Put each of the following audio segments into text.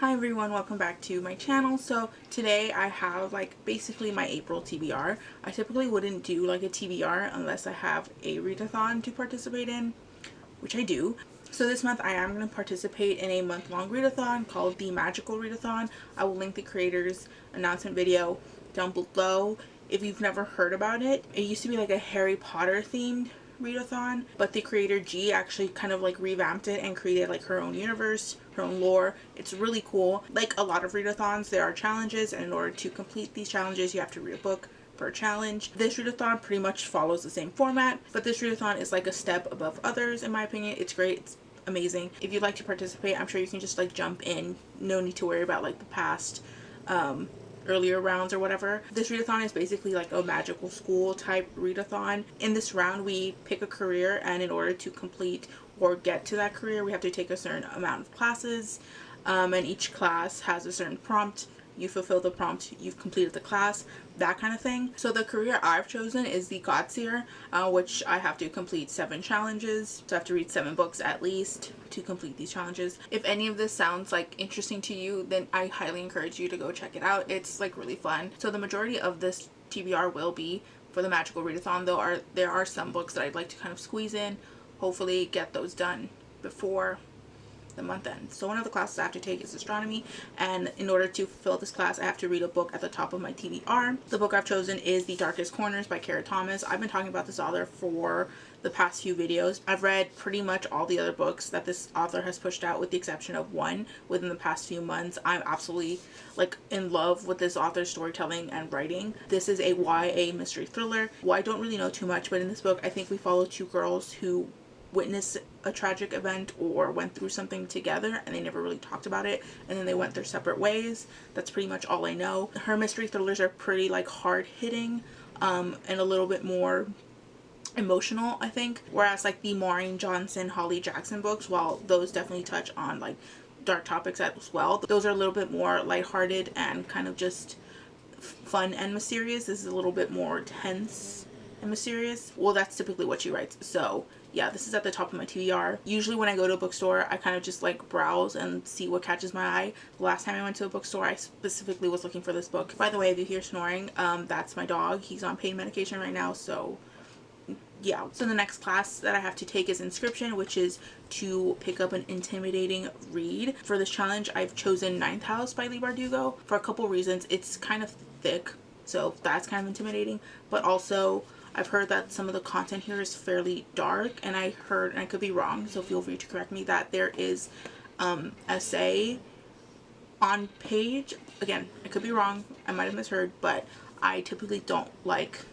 Hi everyone, welcome back to my channel. So today I have like basically my April TBR. I typically wouldn't do like a TBR unless I have a readathon to participate in, which I do. So this month I am going to participate in a month-long readathon called the Magical Readathon. I will link the creator's announcement video down below. If you've never heard about it, it used to be like a Harry Potter themed readathon, but the creator G actually kind of like revamped it and created like her own universe, her own lore. It's really cool. Like a lot of readathons, there are challenges, and in order to complete these challenges you have to read a book per challenge. This readathon pretty much follows the same format, but this readathon is like a step above others in my opinion. It's great. It's amazing. If you'd like to participate, I'm sure you can just like jump in. No need to worry about like the past earlier rounds or whatever. This readathon is basically like a magical school type readathon. In this round we pick a career, and in order to complete or get to that career we have to take a certain amount of classes, and each class has a certain prompt. You fulfill the prompt, you've completed the class, that kind of thing. So the career I've chosen is the Godseer, which I have to complete 7 challenges. So I have to read 7 books at least to complete these challenges. If any of this sounds like interesting to you, then I highly encourage you to go check it out. It's like really fun. So the majority of this TBR will be for the Magical Readathon, though there are some books that I'd like to kind of squeeze in, hopefully get those done before the month end. So one of the classes I have to take is astronomy, and in order to fulfill this class I have to read a book at the top of my TBR. The book I've chosen is The Darkest Corners by Kara Thomas. I've been talking about this author for the past few videos. I've read pretty much all the other books that this author has pushed out with the exception of one within the past few months. I'm absolutely like in love with this author's storytelling and writing. This is a YA mystery thriller. Well, I don't really know too much, but in this book I think we follow 2 girls who witnessed a tragic event or went through something together, and they never really talked about it, and then they went their separate ways. That's pretty much all I know. Her mystery thrillers are pretty like hard hitting and a little bit more emotional, I think, whereas like the Maureen Johnson, Holly Jackson books, while those definitely touch on like dark topics as well, those are a little bit more lighthearted and kind of just fun and mysterious. This is a little bit more tense and mysterious. Well, that's typically what she writes. So yeah, this is at the top of my TBR. Usually when I go to a bookstore I kind of just like browse and see what catches my eye. The last time I went to a bookstore I specifically was looking for this book. By the way, if you hear snoring, that's my dog. He's on pain medication right now, so yeah. So the next class that I have to take is Inscription, which is to pick up an intimidating read. For this challenge I've chosen 9th House by Leigh Bardugo for a couple reasons. It's kind of thick, so that's kind of intimidating, but also I've heard that some of the content here is fairly dark, and I heard, and I could be wrong, so feel free to correct me, that there is essay on page. Again, I could be wrong, I might have misheard, but I typically don't like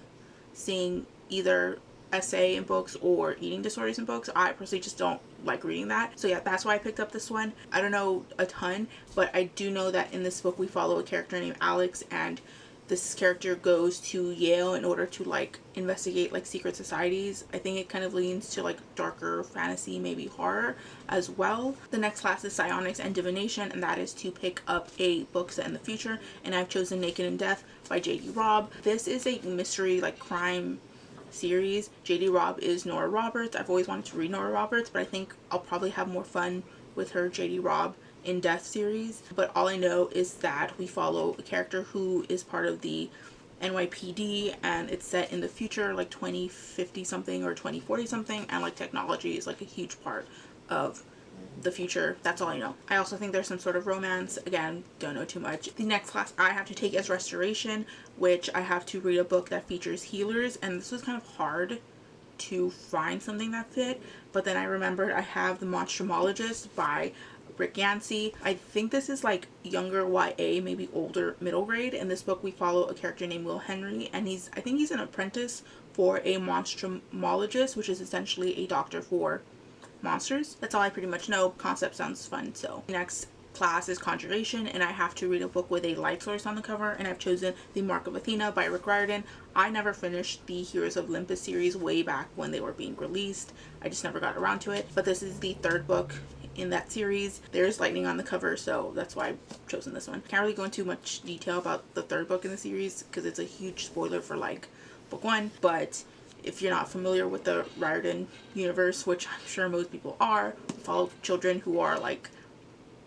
seeing either essay in books or eating disorders in books. I personally just don't like reading that. So yeah, that's why I picked up this one. I don't know a ton, but I do know that in this book we follow a character named Alex, and this character goes to Yale in order to like investigate like secret societies. I think it kind of leans to like darker fantasy, maybe horror as well. The next class is Psionics and Divination, and that is to pick up a book set in the future, and I've chosen Naked in Death by J.D. Robb. This is a mystery like crime series. J.D. Robb is Nora Roberts. I've always wanted to read Nora Roberts, but I think I'll probably have more fun with her J.D. Robb in Death series. But all I know is that we follow a character who is part of the NYPD, and it's set in the future, like 2050 something or 2040 something, and like technology is like a huge part of the future. That's all I know. I also think there's some sort of romance. Again, don't know too much. The next class I have to take is Restoration, which I have to read a book that features healers, and this was kind of hard to find something that fit, but then I remembered I have The Monstrumologist by Yancy. I think this is like younger YA, maybe older middle grade. In this book we follow a character named Will Henry, and I think he's an apprentice for a monstrumologist, which is essentially a doctor for monsters. That's all I pretty much know. Concept sounds fun. So next class is Conjuration, and I have to read a book with a light source on the cover, and I've chosen The Mark of Athena by Riordan. I never finished the Heroes of Olympus series way back when they were being released. I just never got around to it, but this is the 3rd book in that series. There's lightning on the cover, so that's why I've chosen this one. Can't really go into much detail about the 3rd book in the series because it's a huge spoiler for like book 1, but if you're not familiar with the Riordan universe, which I'm sure most people are, follow children who are like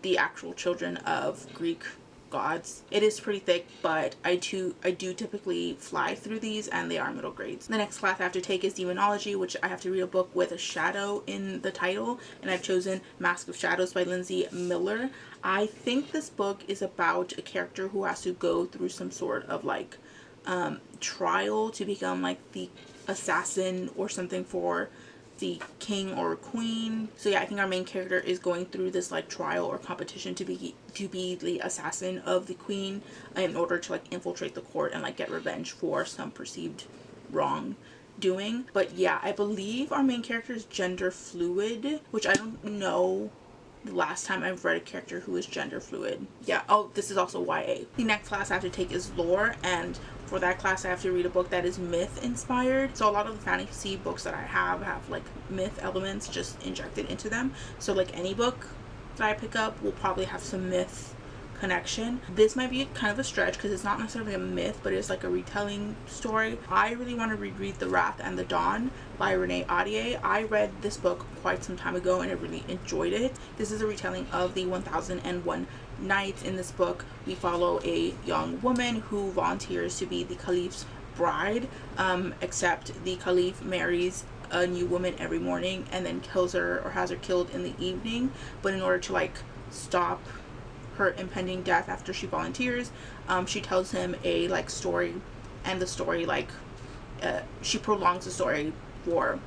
the actual children of Greek gods. It is pretty thick, but I do typically fly through these, and they are middle grades. The next class I have to take is Demonology, which I have to read a book with a shadow in the title, and I've chosen Mask of Shadows by Linsey Miller. I think this book is about a character who has to go through some sort of like trial to become like the assassin or something for the king or queen. So yeah, I think our main character is going through this like trial or competition to be the assassin of the queen in order to like infiltrate the court and like get revenge for some perceived wrongdoing. But yeah, I believe our main character is gender fluid, which I don't know the last time I've read a character who is gender fluid. Yeah, oh, this is also YA. The next class I have to take is lore, and for that class I have to read a book that is myth inspired. So a lot of the fantasy books that I have like myth elements just injected into them. So like any book that I pick up will probably have some myth connection. This might be kind of a stretch because it's not necessarily a myth, but it's like a retelling story. I really want to reread The Wrath and the Dawn by Renee Ahdieh. I read this book quite some time ago and I really enjoyed it. This is a retelling of the 1001 Nights. In this book we follow a young woman who volunteers to be the caliph's bride, except the caliph marries a new woman every morning and then kills her or has her killed in the evening. But in order to like stop her impending death after she volunteers, she tells him a like story, and the story like she prolongs the story for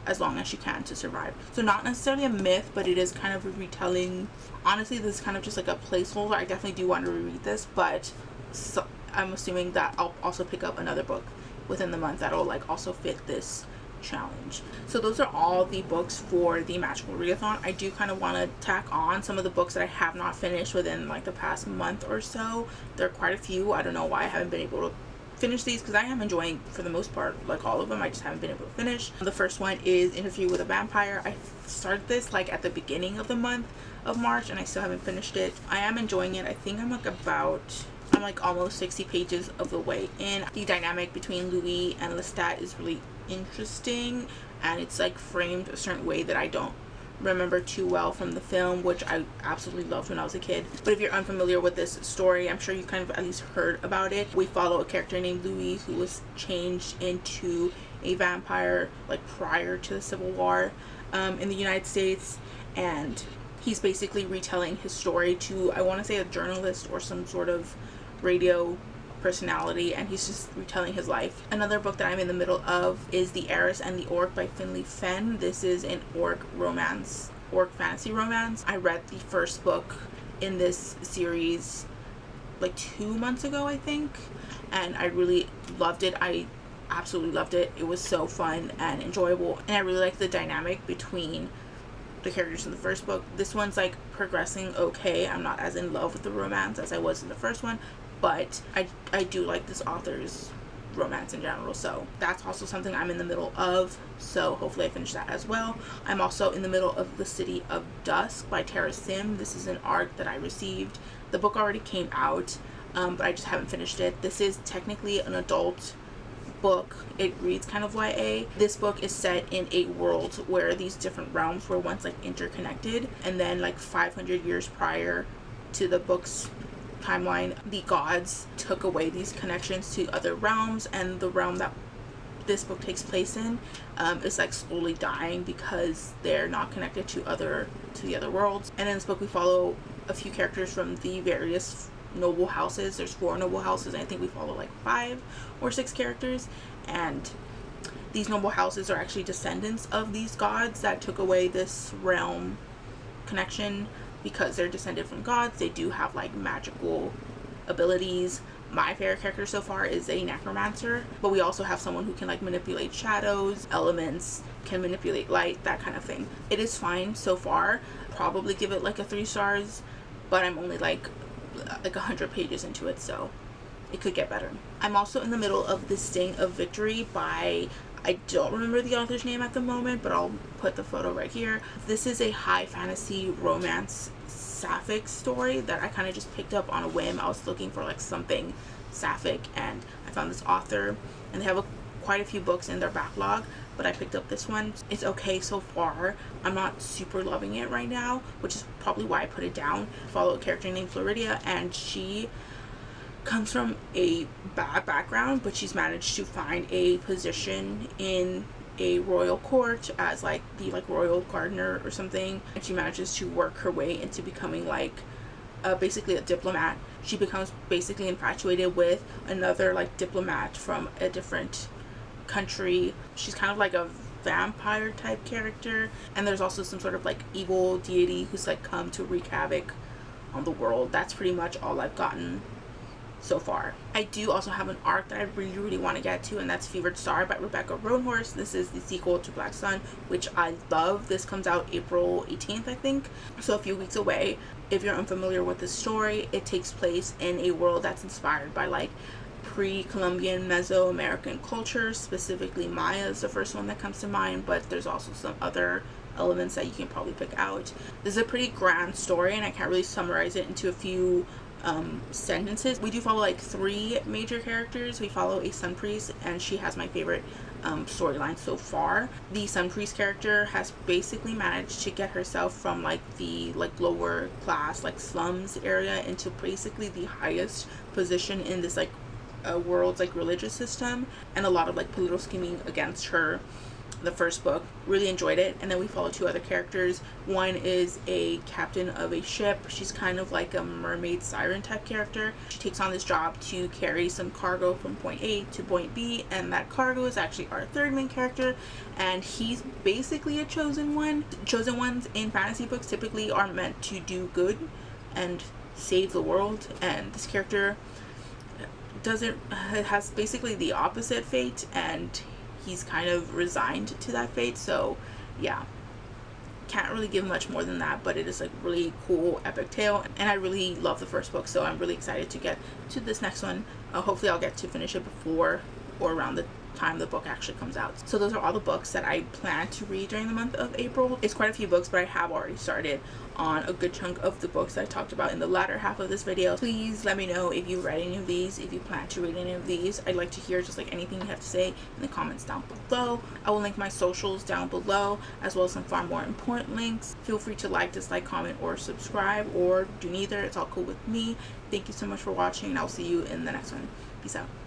as long as she can to survive. So not necessarily a myth, but it is kind of a retelling. Honestly, this is kind of just like a placeholder. I definitely do want to reread this, but so I'm assuming that I'll also pick up another book within the month that'll like also fit this challenge. So those are all the books for the magical readathon. I do kind of want to tack on some of the books that I have not finished within like the past month or so. There are quite a few. I don't know why I haven't been able to finish these, because I am enjoying for the most part like all of them. I just haven't been able to finish. The first one is Interview with a Vampire. I started this like at the beginning of the month of March and I still haven't finished it. I am enjoying it. I think I'm like almost 60 pages of the way in. The dynamic between Louis and Lestat is really interesting, and it's like framed a certain way that I don't remember too well from the film, which I absolutely loved when I was a kid. But if you're unfamiliar with this story, I'm sure you kind of at least heard about it. We follow a character named Louis who was changed into a vampire like prior to the Civil War in the United States, and he's basically retelling his story to, I want to say, a journalist or some sort of radio personality, and he's just retelling his life. Another book that I'm in the middle of is The Heiress and the Orc by Finley Fenn. This is an orc fantasy romance. I read the first book in this series like 2 months ago, I think, and I really loved it. I absolutely loved it. It was so fun and enjoyable, and I really like the dynamic between the characters in the first book. This one's like progressing okay. I'm not as in love with the romance as I was in the first one, but I do like this author's romance in general, so that's also something I'm in the middle of, so hopefully I finish that as well. I'm also in the middle of The City of Dusk by Tara Sim. This is an ARC that I received. The book already came out, but I just haven't finished it. This is technically an adult book. It reads kind of YA. This book is set in a world where these different realms were once like interconnected, and then like 500 years prior to the book's timeline, the gods took away these connections to other realms, and the realm that this book takes place in is like slowly dying because they're not connected to the other worlds. And in this book we follow a few characters from the various noble houses. There's 4 noble houses, and I think we follow like 5 or 6 characters, and these noble houses are actually descendants of these gods that took away this realm connection. Because they're descended from gods, they do have like magical abilities. My favorite character so far is a necromancer, but we also have someone who can like manipulate shadows, elements, can manipulate light, that kind of thing. It is fine so far. Probably give it like a 3 stars, but I'm only like 100 pages into it, so it could get better. I'm also in the middle of The Sting of Victory by, I don't remember the author's name at the moment, but I'll put the photo right here. This is a high fantasy romance sapphic story that I kind of just picked up on a whim. I was looking for like something sapphic, and I found this author, and they have quite a few books in their backlog, but I picked up this one. It's okay so far. I'm not super loving it right now, which is probably why I put it down. I follow a character named Floridia, and she comes from a bad background, but she's managed to find a position in a royal court as like the royal gardener or something, and she manages to work her way into becoming like basically a diplomat. She becomes basically infatuated with another like diplomat from a different country. She's kind of like a vampire type character, and there's also some sort of like evil deity who's like come to wreak havoc on the world. That's pretty much all I've gotten so far. I do also have an arc that I really want to get to, and that's Fevered Star by Rebecca Roanhorse. This is the sequel to Black Sun, which I love. This comes out April 18th, I think, so a few weeks away. If you're unfamiliar with the story, it takes place in a world that's inspired by like pre-Columbian Mesoamerican cultures, specifically Maya is the first one that comes to mind, but there's also some other elements that you can probably pick out. This is a pretty grand story, and I can't really summarize it into a few sentences. We do follow like 3 major characters. We follow a sun priest, and she has my favorite storyline so far. The sun priest character has basically managed to get herself from like the lower class slums area into basically the highest position in this world's religious system, and a lot of political scheming against her. The first book, really enjoyed it. And then we follow 2 other characters. One is a captain of a ship. She's kind of like a mermaid siren type character. She takes on this job to carry some cargo from point A to point B, and that cargo is actually our 3rd main character, and he's basically a chosen one. Chosen ones in fantasy books typically are meant to do good and save the world, and this character has basically the opposite fate, and he's kind of resigned to that fate. So yeah, can't really give much more than that, but it is really cool epic tale, and I really love the first book, so I'm really excited to get to this next one. Hopefully I'll get to finish it before or around the time the book actually comes out. So those are all the books that I plan to read during the month of April. It's quite a few books, but I have already started on a good chunk of the books I talked about in the latter half of this video. Please let me know if you read any of these, if you plan to read any of these. I'd like to hear just anything you have to say in the comments down below. I will link my socials down below, as well as some far more important links. Feel free to like, dislike, comment, or subscribe, or do neither. It's all cool with me. Thank you so much for watching, and I'll see you in the next one. Peace out.